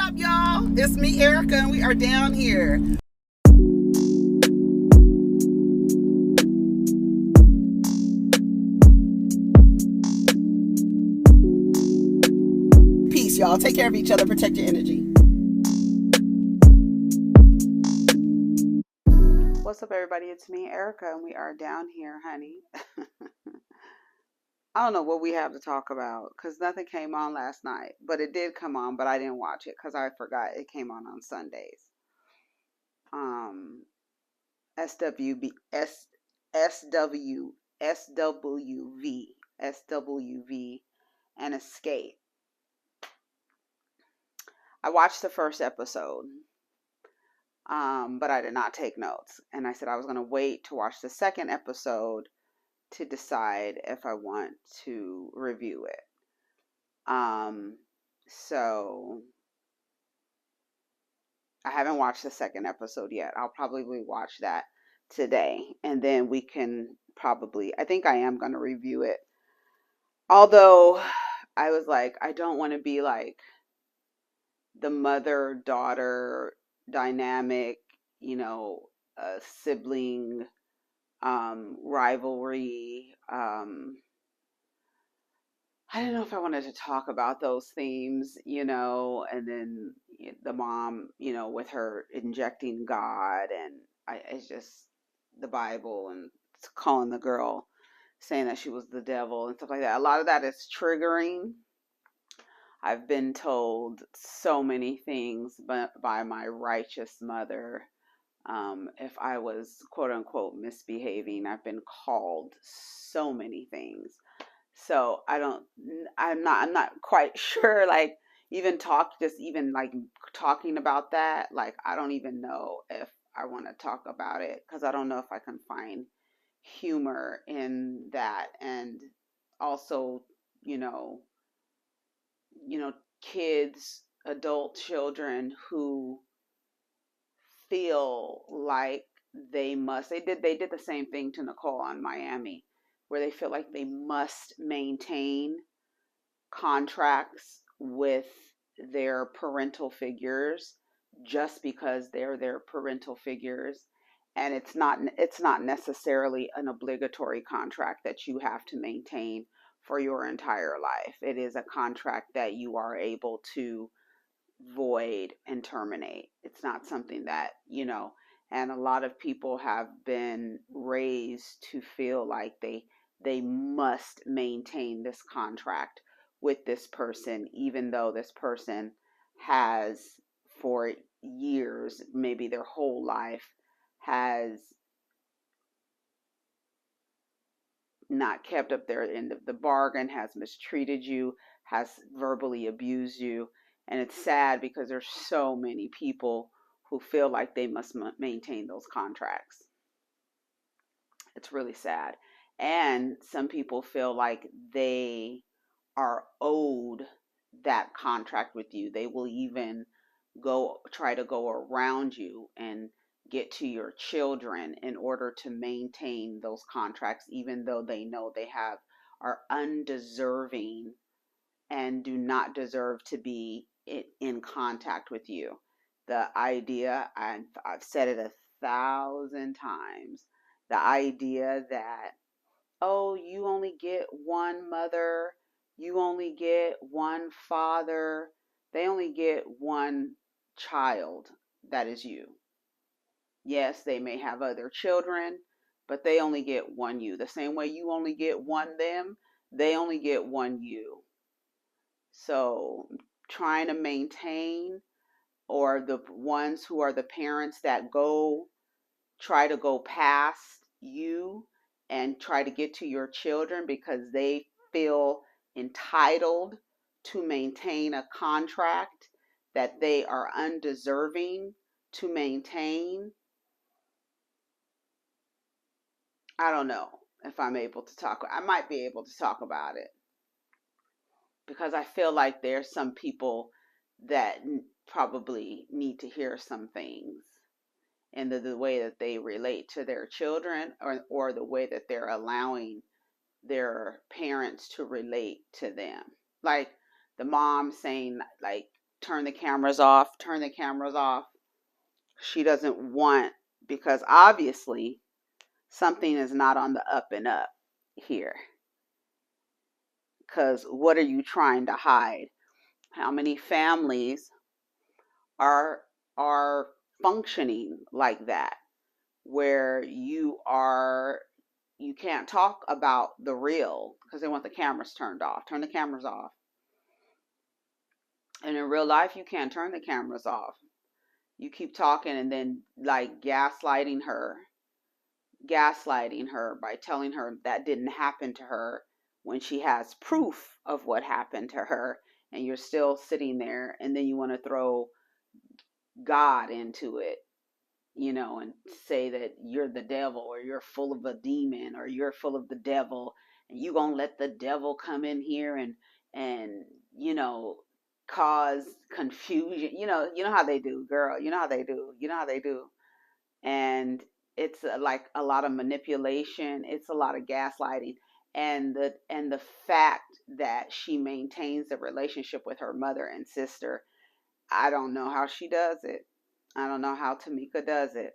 up, y'all? It's me, Erica, and we are down here. Peace, y'all. Take care of each other. Protect your energy. What's up, everybody? It's me, Erica, and we are down here, honey. I don't know what we have to talk about because nothing came on last night, but it did come on, but I didn't watch it because I forgot it came on Sundays. SWB, SWV, and Escape. I watched the first episode, but I did not take notes, and I said I was going to wait to watch the second episode to decide if I want to review it. So I haven't watched the second episode yet. I'll probably watch that today, and then we can I think I am going to review it. Although I was like, I don't want to be like the mother-daughter dynamic, sibling rivalry. I don't know if I wanted to talk about those themes, and then the mom, with her injecting God and it's just the Bible and calling the girl, saying that she was the devil and stuff like that. A lot of that is triggering. I've been told so many things by my righteous mother. If I was quote unquote misbehaving, I've been called so many things. So I'm not quite sure, like even talking about that, like I don't even know if I want to talk about it because I don't know if I can find humor in that. And also, you know, kids, adult children who feel like they did the same thing to Nicole on Miami, where they feel like they must maintain contracts with their parental figures just because they're their parental figures, and it's not necessarily an obligatory contract that you have to maintain for your entire life. It is a contract that you are able to void and terminate. It's not something that, and a lot of people have been raised to feel like they must maintain this contract with this person, even though this person has for years, maybe their whole life, has not kept up their end of the bargain, has mistreated you, has verbally abused you. And it's sad because there's so many people who feel like they must maintain those contracts. It's really sad. And some people feel like they are owed that contract with you. They will even try to go around you and get to your children in order to maintain those contracts, even though they know are undeserving and do not deserve to be in contact with you. The idea, I've said it 1,000 times, the idea that, oh, you only get one mother, you only get one father, they only get one child, that is you. Yes, they may have other children, but they only get one you. The same way you only get one them, they only get one you. So trying to maintain, or the ones who are the parents that try to go past you and try to get to your children because they feel entitled to maintain a contract that they are undeserving to maintain. I don't know if I'm able to talk. I might be able to talk about it because I feel like there's some people that probably need to hear some things, and the way that they relate to their children, or the way that they're allowing their parents to relate to them. Like the mom saying, like, turn the cameras off, turn the cameras off. She doesn't want, because obviously something is not on the up and up here. Because what are you trying to hide? How many families are functioning like that, where you can't talk about the real because they want the cameras turned off. Turn the cameras off. And in real life, you can't turn the cameras off. You keep talking and then like gaslighting her by telling her that didn't happen to her when she has proof of what happened to her, and you're still sitting there, and then you want to throw God into it, and say that you're the devil, or you're full of a demon, or you're full of the devil, and you gonna let the devil come in here and cause confusion. You know how they do, girl. You know how they do. And it's like a lot of manipulation. It's a lot of gaslighting, and the fact that she maintains a relationship with her mother and sister. I don't know how she does it. I don't know how Tamika does it.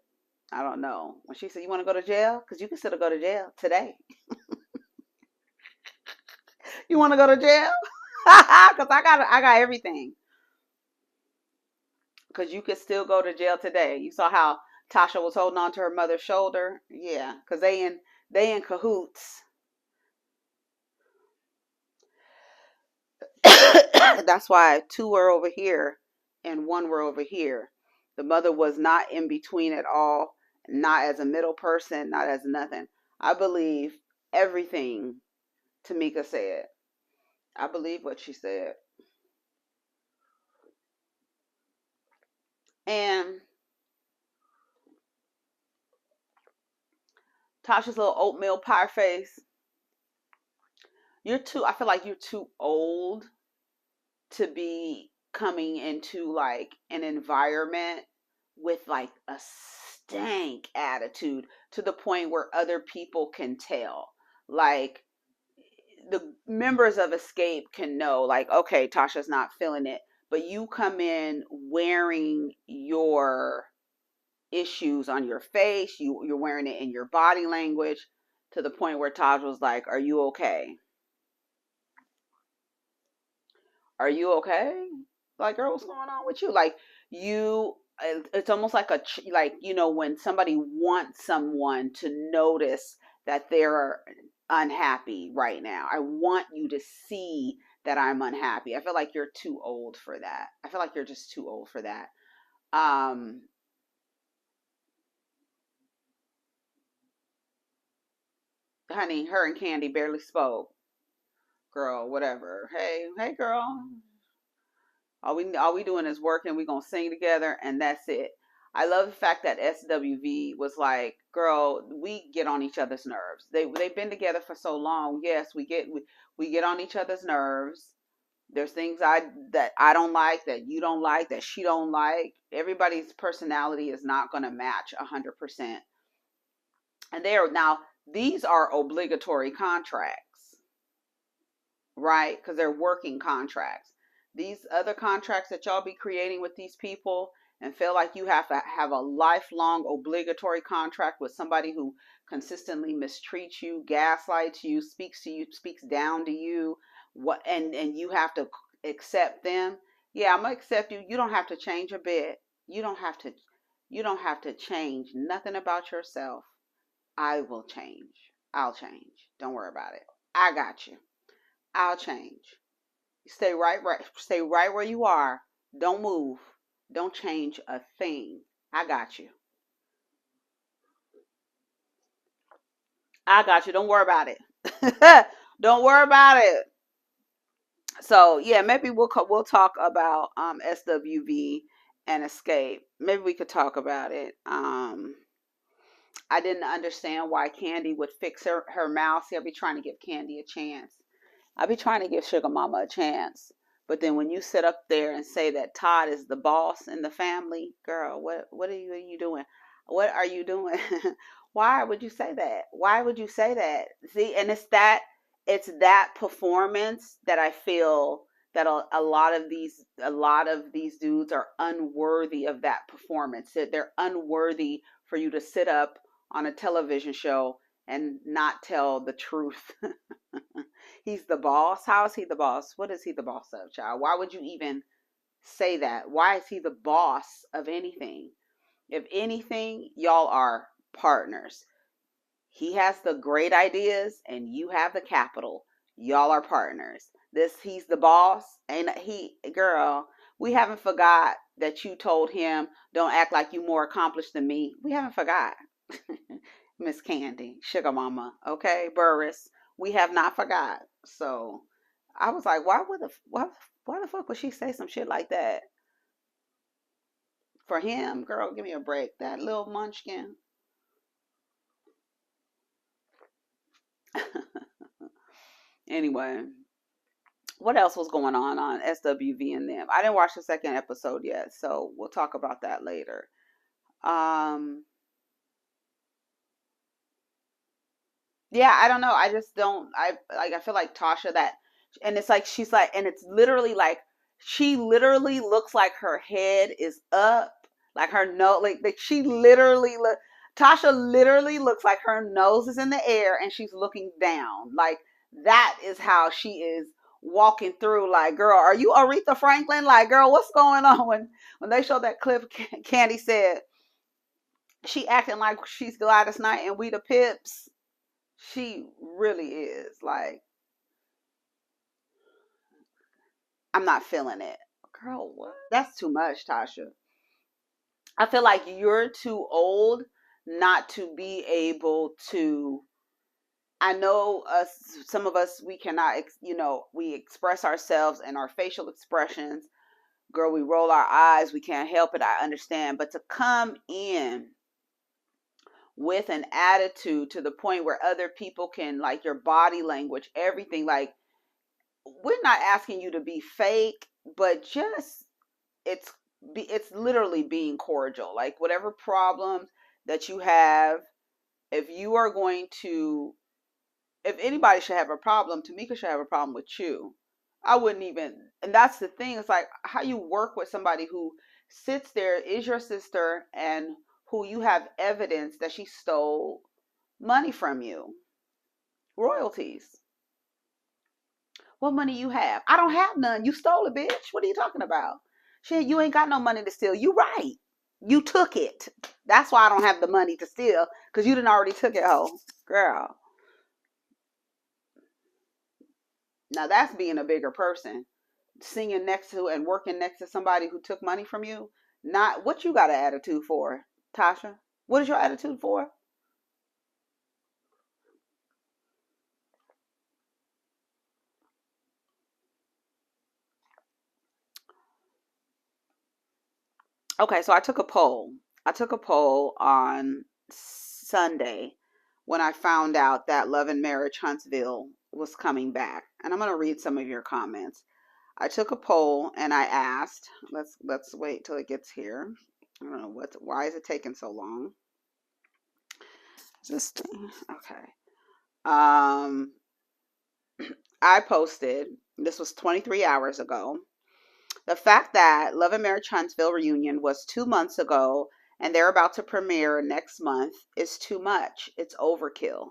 I don't know. When she said, "You want to go to jail?" Because you can still go to jail today. You want to go to jail? Because I got everything. Because you could still go to jail today. You saw how Tasha was holding on to her mother's shoulder. Yeah, because they in cahoots. That's why two were over here and one were over here. The mother was not in between at all, not as a middle person, not as nothing. I believe everything Tamika said. I believe what she said. And Tasha's little oatmeal pie face. I feel like you're too old to be coming into like an environment with like a stank attitude to the point where other people can tell. Like the members of Escape can know, like, okay, Tasha's not feeling it, but you come in wearing your issues on your face, you're wearing it in your body language, to the point where Taj was like, "Are you okay? Are you okay? Like, girl, what's going on with you?" Like, it's almost like like, when somebody wants someone to notice that they're unhappy right now. I want you to see that I'm unhappy. I feel like you're too old for that. I feel like you're just too old for that. Honey, her and Candy barely spoke. Girl, whatever. Hey, girl. All we doing is working. We gonna sing together, and that's it. I love the fact that SWV was like, "Girl, we get on each other's nerves. They've been together for so long. Yes, we get on each other's nerves. There's things that I don't like, that you don't like, that she don't like. Everybody's personality is not gonna match 100%. And these are obligatory contracts, right? Because they're working contracts. These other contracts that y'all be creating with these people, and feel like you have to have a lifelong obligatory contract with somebody who consistently mistreats you, gaslights you, speaks down to you, and you have to accept them. Yeah, I'm gonna accept you. You don't have to change a bit. You don't have to change nothing about yourself. I will change. I'll change. Don't worry about it. I got you. I'll change. Stay right where you are. Don't move. Don't change a thing. I got you. I got you. Don't worry about it. Don't worry about it. So yeah, maybe we'll talk about SWV and Escape. Maybe we could talk about it. I didn't understand why Candy would fix her mouth. See, I'll be trying to give Candy a chance. I'll be trying to give Sugar Mama a chance. But then when you sit up there and say that Todd is the boss in the family, girl, what are you doing? What are you doing? Why would you say that? Why would you say that? See, and it's that performance that I feel that a lot of these dudes are unworthy of that performance. That they're unworthy for you to sit up on a television show and not tell the truth. He's the boss. How is he the boss? What is he the boss of, child? Why would you even say that? Why is he the boss of anything? If anything, y'all are partners. He has the great ideas and you have the capital. Y'all are partners. He's the boss. Ain't he, girl? We haven't forgot that you told him, don't act like you more accomplished than me. We haven't forgot. Miss Candy, Sugar Mama, okay, Burris. We have not forgot. So I was like, why the fuck would she say some shit like that? For him, girl, give me a break. That little munchkin. Anyway, what else was going on SWV and them? I didn't watch the second episode yet, so we'll talk about that later. Yeah, I don't know. I just don't. I feel like Tasha, that, and it's like she's like, and it's literally like she literally looks like her head is up, like her nose, like she literally look. Tasha literally looks like her nose is in the air and she's looking down. Like that is how she is walking through. Like, girl, are you Aretha Franklin? Like, girl, what's going on? When they showed that clip, Candy said she acting like she's Gladys Knight and we the Pips. She really is. Like, I'm not feeling it. Girl, what? That's too much, Tasha. I feel like you're too old not to be able to. I know some of us, we cannot, we express ourselves and our facial expressions. Girl, we roll our eyes. We can't help it. I understand. But to come in with an attitude to the point where other people can, like, your body language, everything, like, we're not asking you to be fake, but just it's literally being cordial. Like, whatever problems that you have, if you are going to, if anybody should have a problem, Tamika should have a problem with you. I wouldn't even, and that's the thing. It's like how you work with somebody who sits there, is your sister, and who you have evidence that she stole money from you, royalties. What money you have? I don't have none. You stole it, bitch. What are you talking about? Shit, you ain't got no money to steal. You right. You took it. That's why I don't have the money to steal, because you didn't already took it, ho. Girl. Now that's being a bigger person. Singing next to and working next to somebody who took money from you. Not what you got an attitude for, Tasha. What is your attitude for? Okay, so I took a poll. I took a poll on Sunday when I found out that Love and Marriage Huntsville was coming back. And I'm going to read some of your comments. I took a poll and I asked, let's wait till it gets here. I don't know why is it taking so long? Just okay. I posted, this was 23 hours ago. The fact that Love and Marriage Huntsville reunion was 2 months ago and they're about to premiere next month is too much. It's overkill.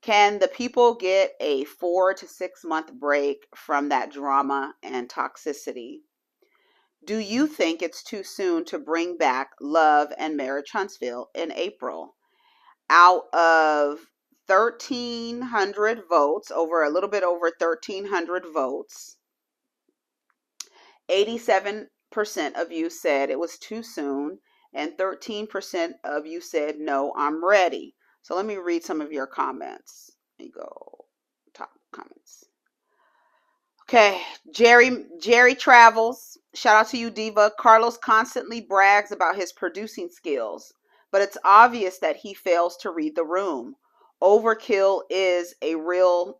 Can the people get a 4 to 6 month break from that drama and toxicity? Do you think it's too soon to bring back Love and Marriage Huntsville in April? Out of 1,300 votes, over a little bit over 1,300 votes, 87% of you said it was too soon, and 13% of you said, no, I'm ready. So let me read some of your comments. Let me go top comments. Okay, Jerry Travels. Shout out to you, Diva. Carlos constantly brags about his producing skills, but it's obvious that he fails to read the room. Overkill is real.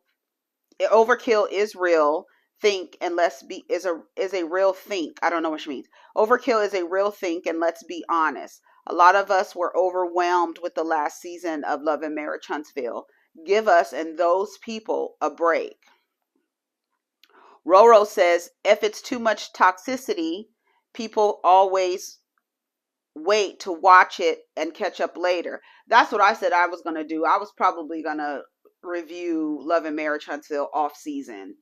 Think and let's be is a real think. I don't know what she means. Overkill is a real think, and let's be honest. A lot of us were overwhelmed with the last season of Love and Marriage Huntsville. Give us and those people a break. Roro says, if it's too much toxicity, people always wait to watch it and catch up later. That's what I said I was going to do. I was probably going to review Love and Marriage Huntsville off season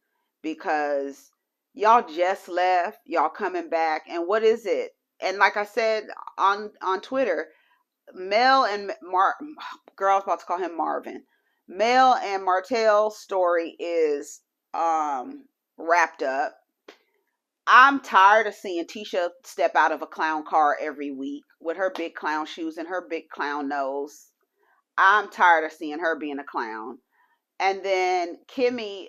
because y'all just left, y'all coming back, and what is it? And like I said on Twitter, Mel and girl, I was about to call him Marvin. Mel and Martell's story is wrapped up. I'm tired of seeing Tisha step out of a clown car every week with her big clown shoes and her big clown nose. I'm tired of seeing her being a clown. And then Kimmy,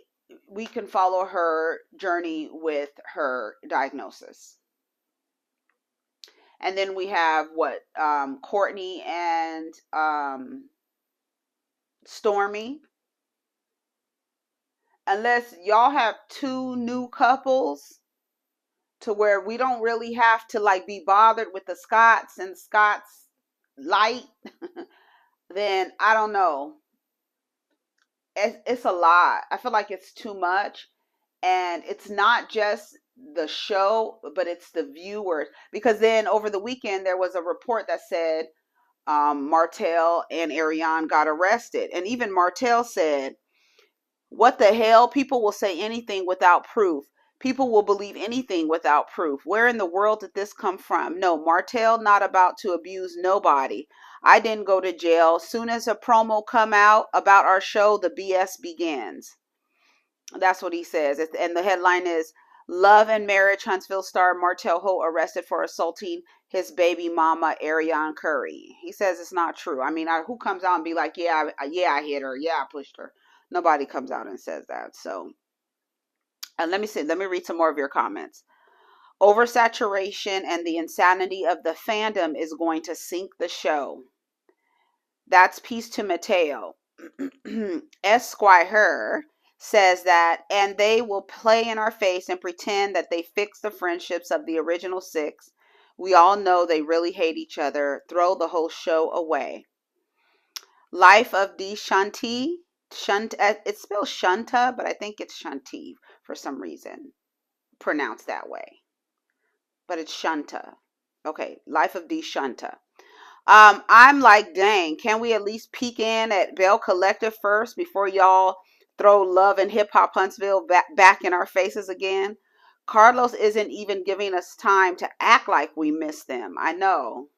we can follow her journey with her diagnosis. And then we have Courtney and Stormy. Unless y'all have two new couples to where we don't really have to like be bothered with the Scotts and Scott's light, then I don't know. It's a lot. I feel like it's too much. And it's not just the show, but it's the viewers. Because then over the weekend, there was a report that said Martell and Ariane got arrested. And even Martell said, what the hell? People will say anything without proof. People will believe anything without proof. Where in the world did this come from? No, Martell not about to abuse nobody. I didn't go to jail. Soon as a promo come out about our show, the BS begins. That's what he says. And the headline is, Love and Marriage Huntsville star Martell Holt arrested for assaulting his baby mama, Ariane Curry. He says it's not true. I mean, who comes out and be like, yeah, I hit her. Yeah, I pushed her. Nobody comes out and says that. So, and let me read some more of your comments. Oversaturation and the insanity of the fandom is going to sink the show. That's peace to Mateo. Esquire says that, and they will play in our face and pretend that they fixed the friendships of the original 6. We all know they really hate each other. Throw the whole show away. Life of D. Shanti. It's spelled Shanta, but I think it's Shanti for some reason. Pronounced that way. But it's Shanta. Okay, Life of D. Shanta. I'm like, dang, can we at least peek in at Bell Collective first before y'all throw Love and Hip Hop Huntsville back in our faces again? Carlos isn't even giving us time to act like we miss them. I know.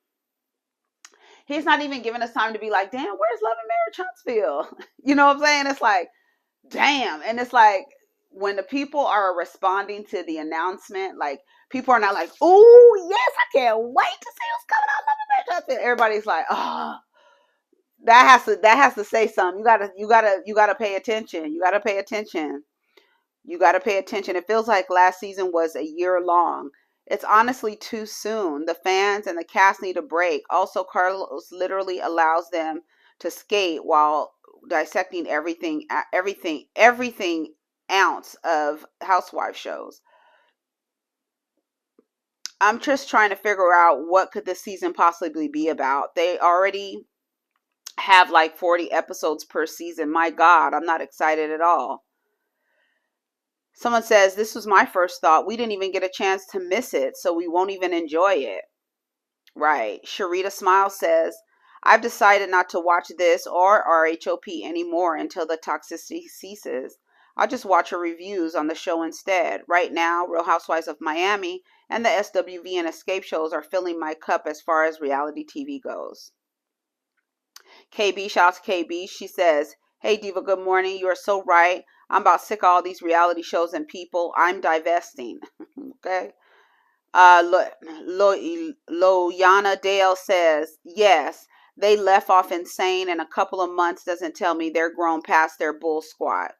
He's not even giving us time to be like, damn, where's Love and Marriage Huntsville? You know what I'm saying? It's like, damn. And it's like, when the people are responding to the announcement, like, people are not like, oh, yes, I can't wait to see what's coming out of Love and Marriage Huntsville. Everybody's like, oh, that has to say something. You gotta pay attention. You gotta pay attention. You gotta pay attention. It feels like last season was a year long. It's honestly too soon. The fans and the cast need a break. Also, Carlos literally allows them to skate while dissecting every ounce of housewife shows. I'm just trying to figure out what could this season possibly be about. They already have like 40 episodes per season. My God, I'm not excited at all. Someone says, this was my first thought. We didn't even get a chance to miss it, so we won't even enjoy it. Right. Sharita Smile says, I've decided not to watch this or RHOP anymore until the toxicity ceases. I'll just watch her reviews on the show instead. Right now, Real Housewives of Miami and the SWV and Escape shows are filling my cup as far as reality TV goes. KB, shouts to KB. She says, hey, Diva, good morning. You are so right. I'm about sick of all these reality shows and people. I'm divesting. Okay. Loyana Dale says, yes, they left off insane, and a couple of months doesn't tell me they're grown past their bull squat.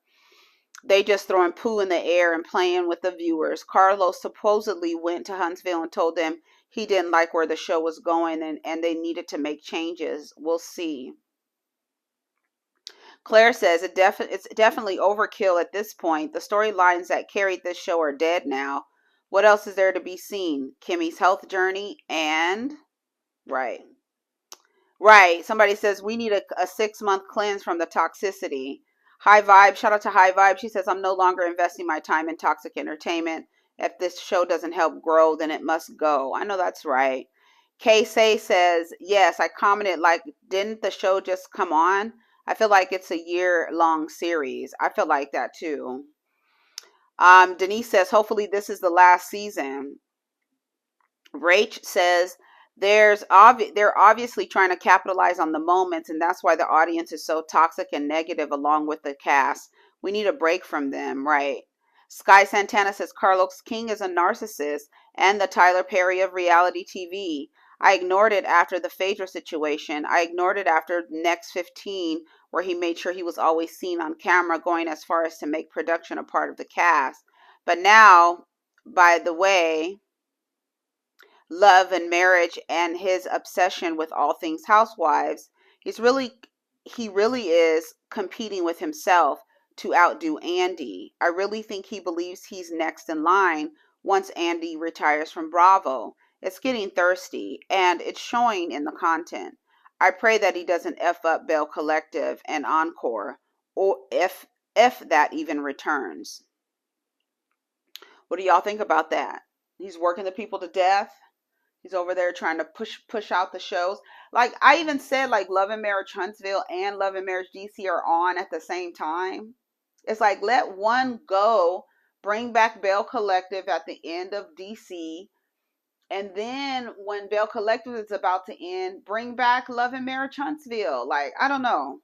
They just throwing poo in the air and playing with the viewers. Carlos supposedly went to Huntsville and told them he didn't like where the show was going and they needed to make changes. We'll see. Claire says it's definitely overkill at this point. The storylines that carried this show are dead now. What else is there to be seen? Kimmy's health journey and... Right. Somebody says we need a 6-month cleanse from the toxicity. High Vibe, shout out to High Vibe. She says, I'm no longer investing my time in toxic entertainment. If this show doesn't help grow, then it must go. I know that's right. Kay Say says, yes, I commented, like, didn't the show just come on? I feel like it's a year-long series. I feel like that too. Denise says, hopefully this is the last season. Rach says, they're obviously trying to capitalize on the moments, and that's why the audience is so toxic and negative along with the cast. We need a break from them, right? Sky Santana says, Carlos King is a narcissist and the Tyler Perry of reality TV. I ignored it after the Phaedra situation. I ignored it after Next 15, where he made sure he was always seen on camera, going as far as to make production a part of the cast. But now, by the way, Love and Marriage and his obsession with all things housewives, he really is competing with himself to outdo Andy. I really think he believes he's next in line once Andy retires from Bravo. It's getting thirsty, and it's showing in the content. I pray that he doesn't F up Bell Collective and Encore, or if that even returns. What do y'all think about that? He's working the people to death. He's over there trying to push out the shows. Like, I even said, like, Love and Marriage Huntsville and Love and Marriage DC are on at the same time. It's like, let one go, bring back Bell Collective at the end of DC, and then when Bell Collective is about to end, bring back Love and Marriage Huntsville. Like, I don't know.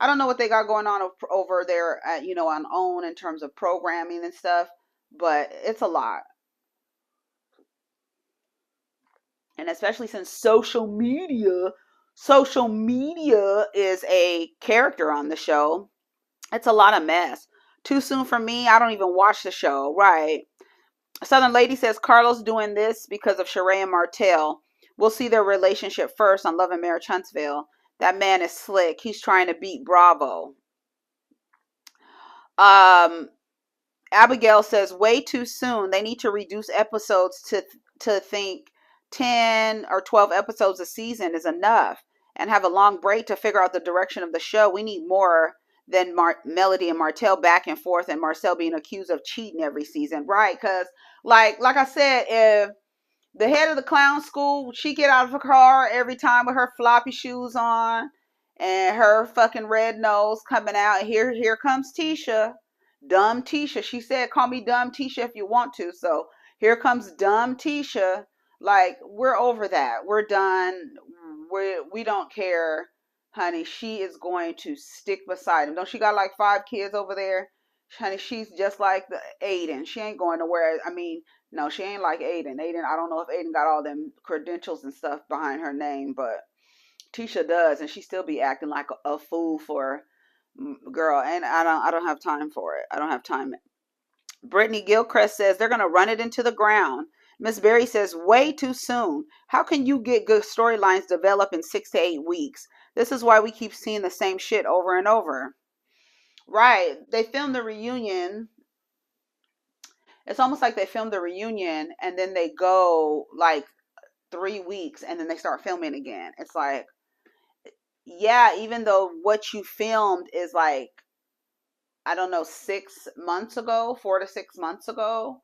I don't know what they got going on over there, on OWN in terms of programming and stuff, but it's a lot. And especially since social media is a character on the show, it's a lot of mess. Too soon for me. I don't even watch the show. Right. Southern Lady says, Carlos doing this because of Sheree and Martell. We'll see their relationship first on Love and Marriage Huntsville. That man is slick. He's trying to beat Bravo. Abigail says, way too soon. They need to reduce episodes to think 10 or 12 episodes a season is enough, and have a long break to figure out the direction of the show. We need more than Melody and Martell back and forth, and Marcel being accused of cheating every season, right? Because like I said, if the head of the clown school, she get out of her car every time with her floppy shoes on and her fucking red nose coming out, here comes Tisha, dumb Tisha. She said, call me dumb Tisha if you want to. So here comes dumb Tisha. Like, we're over that. We're done. We don't care, honey. She is going to stick beside him. Don't she got like 5 kids over there? Honey, she's just like the Aiden. She ain't going nowhere. I mean, no, she ain't like Aiden. Aiden, I don't know if Aiden got all them credentials and stuff behind her name, but Tisha does, and she still be acting like a fool for girl. And I don't have time for it. I don't have time. Brittany Gilchrist says they're gonna run it into the ground. Miss Berry says, way too soon. How can you get good storylines developed in 6 to 8 weeks? This is why we keep seeing the same shit over and over. Right. They filmed the reunion. It's almost like they filmed the reunion and then they go like 3 weeks and then they start filming again. It's like, yeah, even though what you filmed is like, I don't know, 6 months ago, 4 to 6 months ago,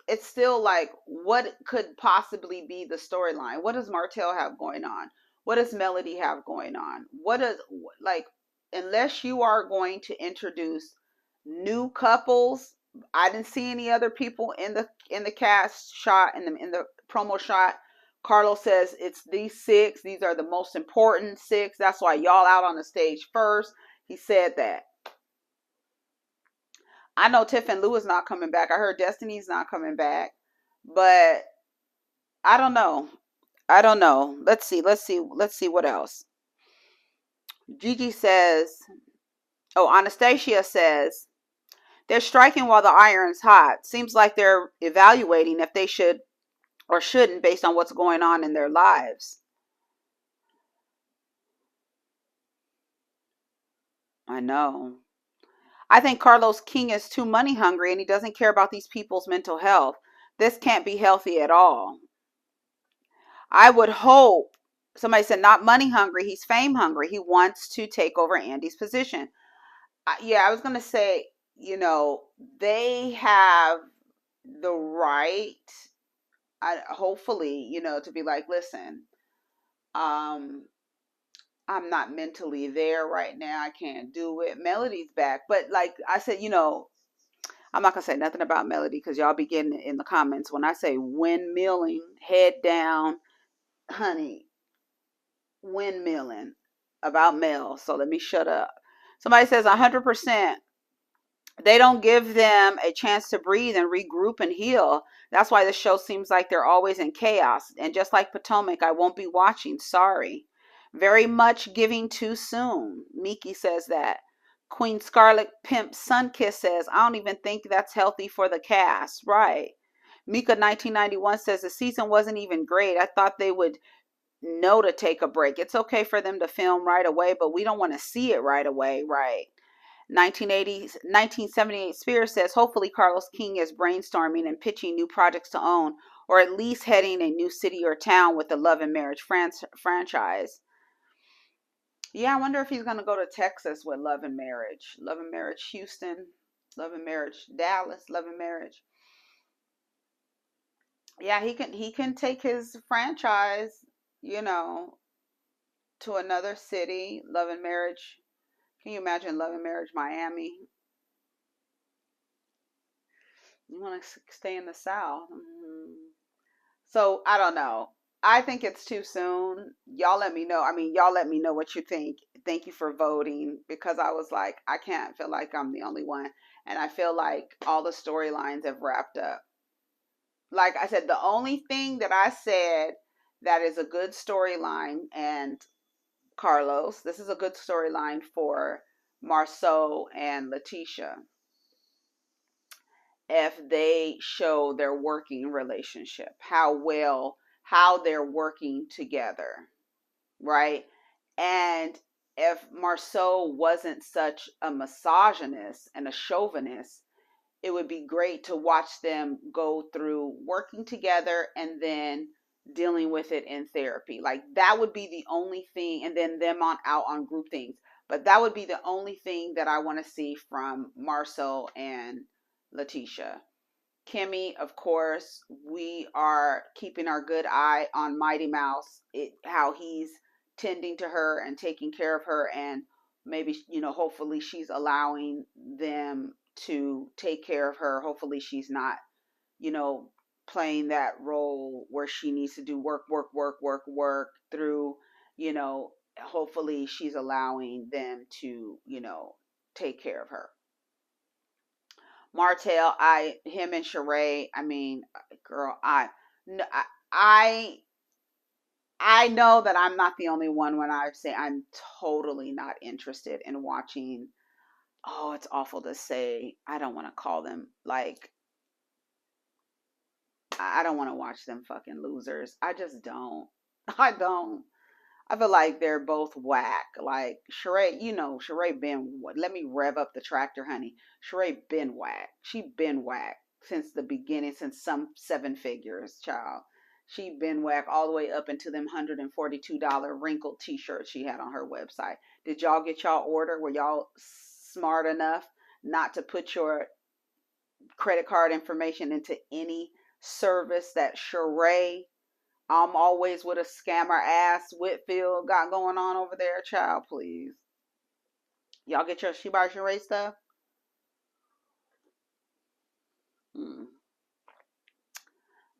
it's still like, what could possibly be the storyline? What does Martell have going on? What does Melody have going on? What does, like, unless you are going to introduce new couples, I didn't see any other people in the cast shot, in the promo shot. Carlos says it's these 6. These are the most important 6. That's why y'all out on the stage first. He said that. I know Tiff and Lou is not coming back. I heard Destiny's not coming back. But I don't know. Let's see what else. Gigi says, Anastasia says, they're striking while the iron's hot. Seems like they're evaluating if they should or shouldn't based on what's going on in their lives. I know. I think Carlos King is too money hungry and he doesn't care about these people's mental health. This can't be healthy at all. I would hope Somebody said not money hungry, he's fame hungry. He wants to take over Andy's position. Yeah, I was going to say, they have the right, hopefully, to be like, listen, um, I'm not mentally there right now. I can't do it. Melody's back. But like I said, I'm not going to say nothing about Melody because y'all be getting it in the comments. When I say windmilling, head down, honey, windmilling about Mel. So let me shut up. Somebody says 100%. They don't give them a chance to breathe and regroup and heal. That's why the show seems like they're always in chaos. And just like Potomac, I won't be watching. Sorry. Very much giving too soon. Miki says that. Queen Scarlet Pimp Sunkiss says, I don't even think that's healthy for the cast. Right. Mika 1991 says the season wasn't even great. I thought they would know to take a break. It's okay for them to film right away, but we don't want to see it right away. Right. 1978 Spears says, hopefully Carlos King is brainstorming and pitching new projects to own, or at least heading a new city or town with the Love and Marriage franchise. Yeah, I wonder if he's going to go to Texas with Love and Marriage. Love and Marriage Houston, Love and Marriage Dallas, Love and Marriage. Yeah, he can take his franchise, to another city. Love and Marriage. Can you imagine Love and Marriage Miami? You want to stay in the South. So I don't know. I think it's too soon. Y'all let me know. I mean, y'all let me know what you think. Thank you for voting, because I was like, I can't feel like I'm the only one. And I feel like all the storylines have wrapped up. Like I said, the only thing that I said that is a good storyline, and Carlos, this is a good storyline for Marceau and Letitia, if they show their working relationship, how they're working together, right? And if Marceau wasn't such a misogynist and a chauvinist, it would be great to watch them go through working together and then dealing with it in therapy. Like that would be the only thing, and then them out on group things. But that would be the only thing that I want to see from Marceau and Letitia. Kimmy, of course, we are keeping our good eye on Mighty Mouse, how he's tending to her and taking care of her, and maybe, hopefully she's allowing them to take care of her. Hopefully she's not, playing that role where she needs to do work through, hopefully she's allowing them to, take care of her. Martell, him and Sheree, I mean, girl, I know that I'm not the only one when I say I'm totally not interested in watching. Oh, it's awful to say. I don't want to call them like, I don't want to watch them fucking losers. I just don't. I don't. I feel like they're both whack. Like Sheree, Sheree been. Let me rev up the tractor, honey. Sheree been whack. She been whack since the beginning, since some seven figures, child. She been whack all the way up into them $142 wrinkled T-shirts she had on her website. Did y'all get y'all order? Were y'all smart enough not to put your credit card information into any service that Sheree, I'm always with a scammer ass Whitfield got going on over there, child, please. Y'all get your Shiba Sheree stuff? I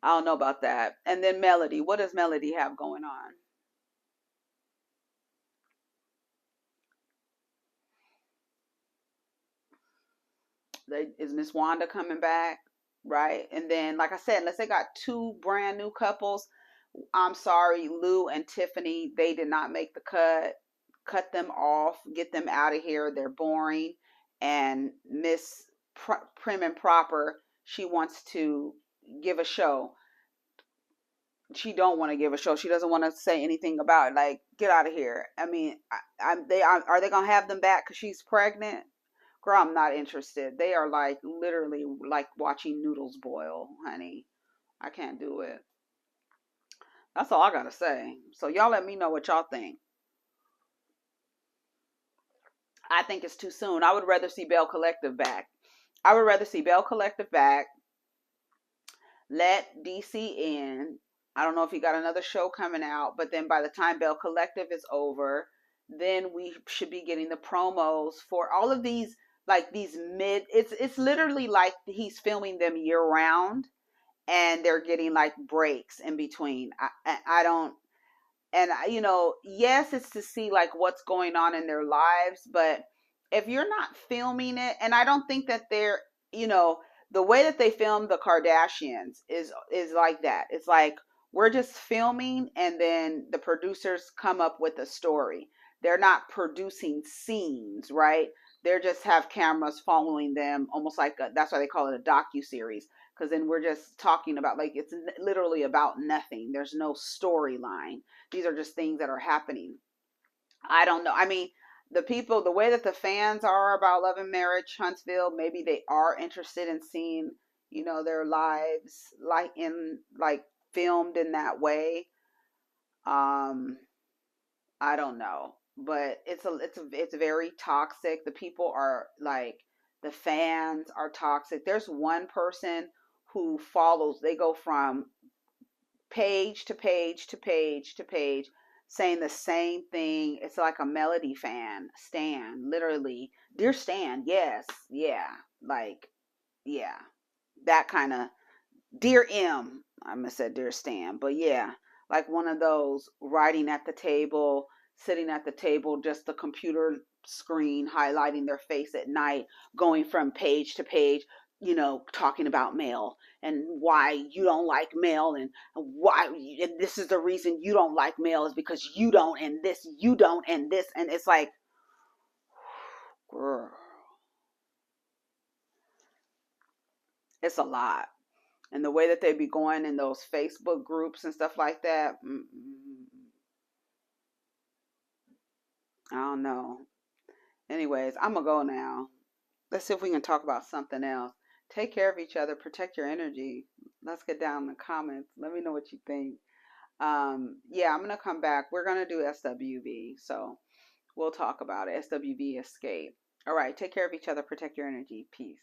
don't know about that. And then Melody. What does Melody have going on? Is Miss Wanda coming back? Right? And then, like I said, unless they got two brand new couples, I'm sorry, Lou and Tiffany, they did not make the cut. Cut them off, get them out of here. They're boring. And Miss Prim and Proper, she wants to give a show. She don't want to give a show. She doesn't want to say anything about it. Like, get out of here. I mean, are they gonna have them back because she's pregnant? Girl, I'm not interested. They are like literally like watching noodles boil, honey. I can't do it. That's all I gotta say. So y'all let me know what y'all think. I think it's too soon. I would rather see Bell Collective back. I would rather see Bell Collective back. Let DC in. I don't know if he got another show coming out, but then by the time Bell Collective is over, then we should be getting the promos for all of these, like these mid. It's literally like he's filming them year round, and they're getting like breaks in between. I don't. And you know, yes, it's to see like what's going on in their lives, but if you're not filming it, and I don't think that they're, you know, the way that they film the Kardashians is like that. It's like we're just filming and then the producers come up with a story. They're not producing scenes, right? They're just have cameras following them, almost like that's why they call it a docu-series, because then we're just talking about, like, it's literally about nothing. There's no storyline. These are just things that are happening. I don't know. I mean, the people, the way that the fans are about Love and Marriage Huntsville, maybe they are interested in seeing, you know, their lives like filmed in that way. Um, I don't know, but it's very toxic. The people are like, the fans are toxic. There's one person who follows. They go from page to page to page to page saying the same thing. It's like a Melody fan, Stan, literally. Dear Stan, yes, yeah, like, yeah, that kind of. Dear M, I must say Dear Stan, but yeah, like one of those writing at the table, sitting at the table, just the computer screen highlighting their face at night, going from page to page, you know, talking about mail and why you don't like mail, and why, and this is the reason you don't like mail is because you don't, and this, you don't, and this, and it's like, girl, it's a lot. And the way that they be going in those Facebook groups and stuff like that, I don't know. Anyways, I'm gonna go now. Let's see if we can talk about something else. Take care of each other, protect your energy. Let's get down in the comments. Let me know what you think. Yeah, I'm gonna come back. We're gonna do SWV, so we'll talk about it. SWV escape. All right, take care of each other, protect your energy. Peace.